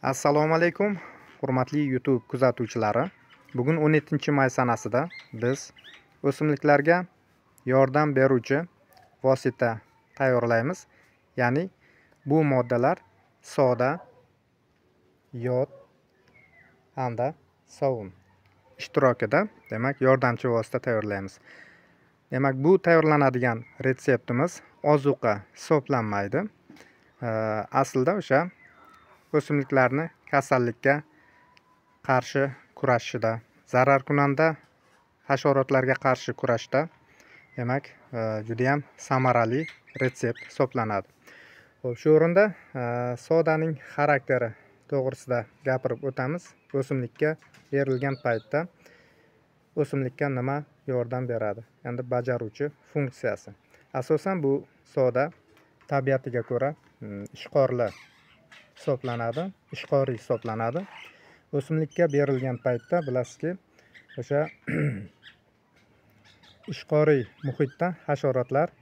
Assalomu alaykum, hurmatli YouTube kuzatuvchilari. Bugun 17-may sanasida biz o'simliklarga yordam beruvchi vosita tayyorlaymiz. Ya'ni bu moddalar soda, yod hamda sovun ishtirokida, demak, yordamchi vosita tayyorlaymiz. Demak, bu tayyorlanadigan retseptimiz ozuqa hisoblanmaydi. Aslida o'sha o'simliklarni kasallikka qarshi kurashishda, zararkunanda hasharotlarga qarshi kurashda, demak, juda ham samarali retsept hisoblanadi. Xo'p, shu o'rinda sodaning xarakteri to'g'risida gapirib o'tamiz. O'simlikka berilgan paytda o'simlikka nima yordam beradi? Endi bajaruvchi funksiyasi. Asosan bu soda tabiatiga ko'ra ishqorli hisoblanadi. O'simlikka berilgan paytda bilasizki, o'sha ishqoriy muhitda hasharotlar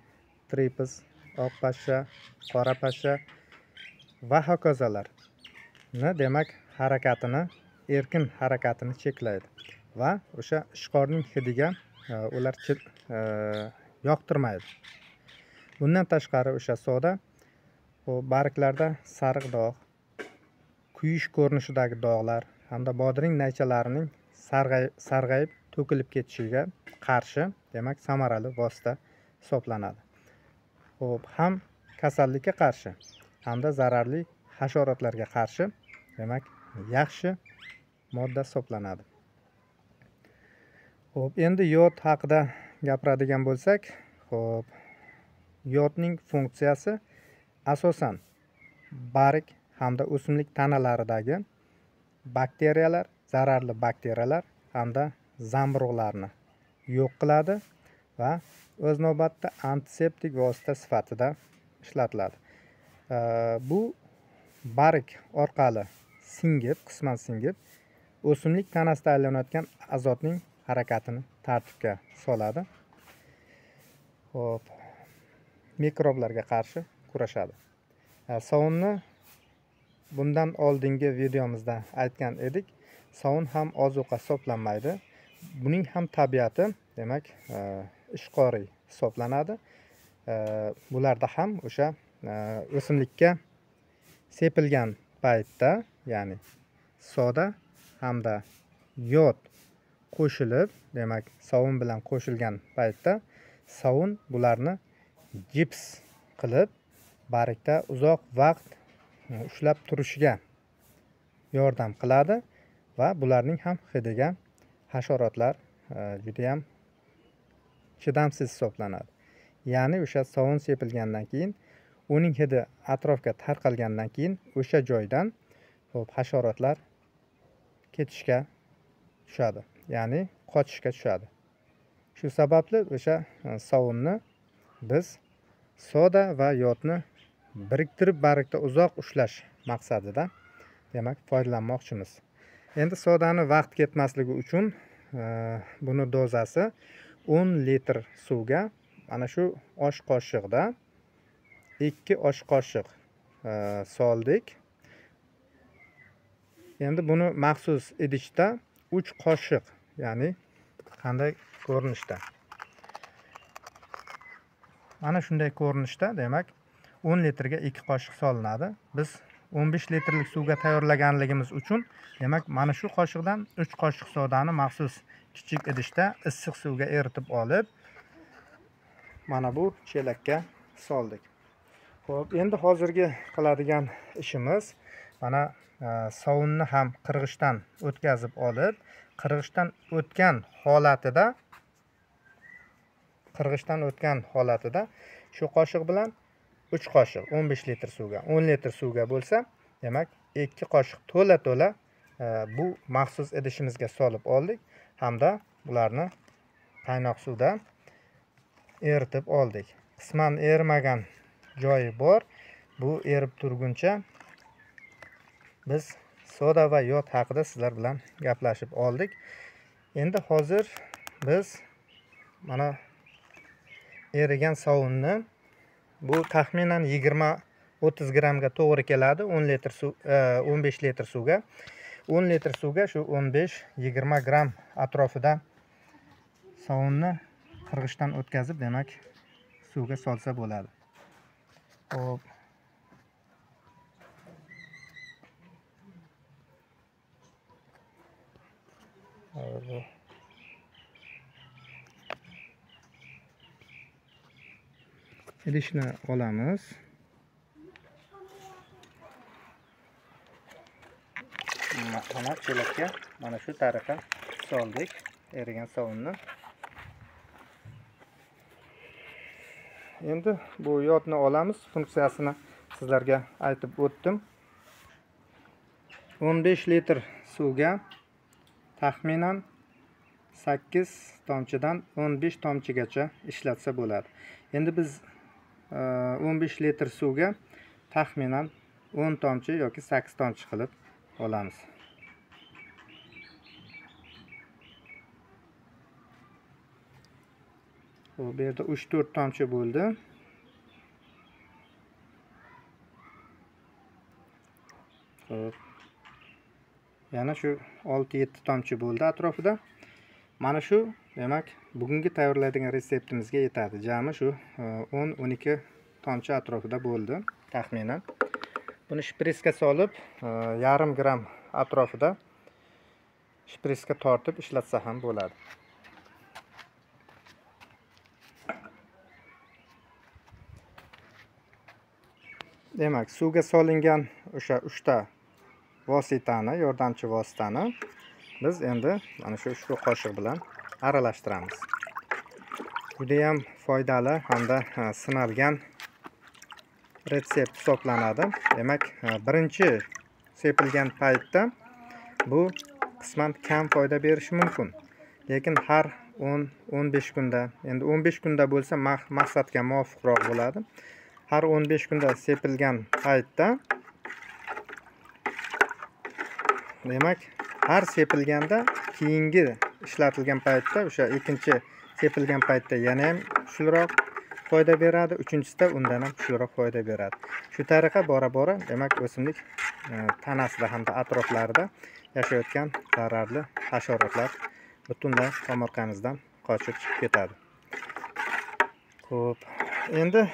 tripis, oq pashsha, qora pashsha va hokazolarni, demak, erkin harakatini cheklaydi va o'sha ishqorning hidiga ular yoqtirmaydi. Bundan tashqari o'sha soda barglarda sariq dog', kuyish ko'rinishidagi dog'lar hamda bodring naychalarining sarg'ayib to'kilib ketishiga qarshi, demak, samarali vosita hisoblanadi. Xo'p, ham kasallikka qarshi hamda zararli hasharotlarga qarshi, demak, yaxshi modda hisoblanadi. Xo'p, endi yod haqida gapiradigan bo'lsak, xo'p, yodning funksiyasi asosan barg hamda o'simlik tanalaridagi bakteriyalar, zararli bakteriyalar hamda zamburug'larni yo'q qiladi va o'z navbatida antiseptik vosita sifatida ishlatiladi. Bu barg orqali qisman singib, o'simlik tanasida aylanayotgan azotning harakatini tartibga soladi. Xo'p, mikroblarga qarshi kurashadi. Sovunni bundan oldingi videomizda aytgan edik. Sovun ham ozuqa hisoblanmaydi. Buning ham tabiati, demak, ishqoriy hisoblanadi. Bularda ham o'sha o'simlikka sepilgan paytda, ya'ni soda hamda yod qo'shilib, demak, sovun bilan qo'shilgan paytda sovun bularni gips qilib bargda uzoq vaqt ushlab turishiga yordam qiladi va bularning ham hidiga hasharotlar juda ham chidamsiz hisoblanadi. Ya'ni o'sha sovun sepilgandan keyin, uning hidi atrofga tarqalgandan keyin o'sha joydan hasharotlar ketishga tushadi, ya'ni qochishga tushadi. Shu sababli o'sha sovunni biz soda va yodni biriktirib bargda uzoq ushlash maqsadida, demak, foydalanmoqchimiz. Endi sodani vaqt ketmasligi uchun buni dozasi 10 litr suvga mana shu osh qoshiqda 2 osh qoshiq soldik. Endi buni maxsus idishda 3 qoshiq, ya'ni qanday ko'rinishda? Mana shunday ko'rinishda, demak, 10 litrga 2 qoshiq solinadi. Biz 15 litrlik suvga tayyorlaganligimiz uchun, demak, mana shu qoshiqdan 3 qoshiq sodani maxsus kichik idishda issiq suvga eritib olib, mana bu chelakka soldik. Xo'p, endi hozirgi qiladigan ishimiz, mana sovunni ham qirg'ichdan o'tkazib olib, qirg'ichdan o'tgan holatida shu qoshiq bilan 3 qoshiq 15 litr suvga, 10 litr suvga bo'lsa, demak, 2 qoshiq to'la bu maxsus idishimizga solib oldik hamda bularni qaynoq suvda eritib oldik. Qisman erimagan joyi bor. Bu erib turguncha biz soda va yod haqida sizlar bilan gaplashib oldik. Endi hozir biz mana erigan sovunni, bu taxminan 30 grammga to'g'ri keladi 10 litr suv 15 litr suvga. 10 litr suvga shu 15-20 gram atrofida sovunni qirg'ichdan o'tkazib, demak, suvga solsa bo'ladi. Xo'p. Idishni olamiz. Mana chelakka mana shu tariqa soldik erigan sovunni. Endi bu yodni olamiz. Funksiyasini sizlarga aytib o'tdim. 15 litr suvga taxminan 8 tomchidan 15 tomchigacha ishlatsa bo'ladi. Endi biz 15 litr suvga taxminan 10 tomchi yoki 8 tomchi qilib olamiz. Bu yerda 3-4 tomchi bo'ldi. Xo'p. Yana shu 6-7 tomchi bo'ldi atrofida. Mana shu, demak, bugungi tayyorlaydigan retseptimizga yetadi. Jami shu 10-12 tomchi atrofida bo'ldi, taxminan. Buni shpritsga solib, yarim gram atrofida shpritsga tortib ishlatsa ham bo'ladi. Demak, suvga solingan o'sha 3 ta vositani, yordamchi vositani biz endi mana shu ushbu qoshiq bilan aralashtiramiz. Juda ham foydali hamda sinalgan retsept hisoblanadi. Demak, birinchi sepilgan paytda bu qisman kam foyda berishi mumkin. Lekin har 10-15 kunda, endi 15 kunda bo'lsa maqsadga muvofiqroq bo'ladi. Har 15 kunda sepilgan paytda, demak, har sepilganda keyingi ishlatilgan paytda, o'sha ikkinchi sepilgan paytda yana ham kuchliroq foyda beradi, uchinchisida undan ham kuchliroq foyda beradi. Shu tariqa bora-bora, demak, o'simlik tanasida hamda atroflarida yashayotgan zararli hasharotlar butunlay tomorqamizdan qochib chiqib ketadi. Xo'p, endi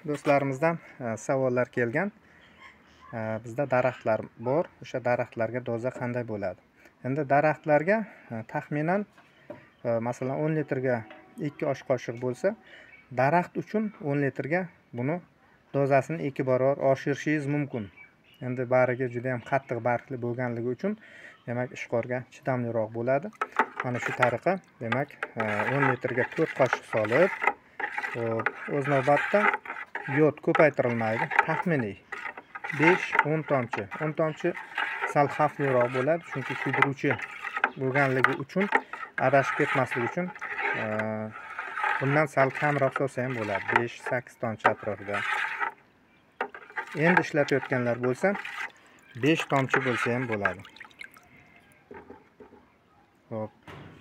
do'stlarimizdan savollar kelgan. Bizda daraxtlar bor. O'sha daraxtlarga doza qanday bo'ladi? Endi daraxtlarga taxminan masalan 10 litrga 2 osh qoshiq bo'lsa, daraxt uchun 10 litrga buni dozasini 2 barobar oshirishingiz mumkin. Endi bariga juda ham qattiq bargli bo'lganligi uchun, demak, ishqorga chidamliroq bo'ladi. Mana shu tariqa, demak, 10 litrga 4 qoshiq solib, o'z navbatda yod ko'paytirilmaydi. Taxminiy 5-10 tomchi. 10 tomchi sal xavfliroq bo'ladi, chunki kuydiruvchi bo'lganligi uchun, adashib ketmasligi uchun bundan sal kamroq solsa ham bo'ladi. 5-8 tomchi atrofida. Endi ishlatayotganlar bo'lsa, 5 tomchi bo'lsa ham bo'ladi. Xo'p,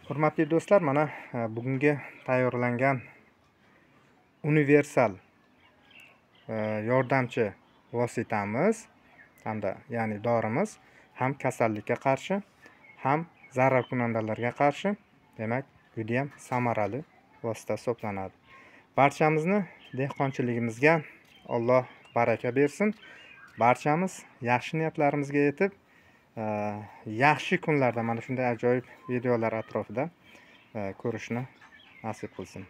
hurmatli do'stlar, mana bugungi tayyorlangan universal yordamchi vositamiz hamda ya'ni dorimiz ham kasallikka qarshi, ham zararkunandalarga qarshi, demak, juda ham samarali vosita hisoblanadi. Barchamizni dehqonchiligimizga Alloh baraka bersin. Barchamiz yaxshi niyatlarimizga yetib, yaxshi kunlarda mana shunday ajoyib videolar atrofida ko'rishni nasib qilsin.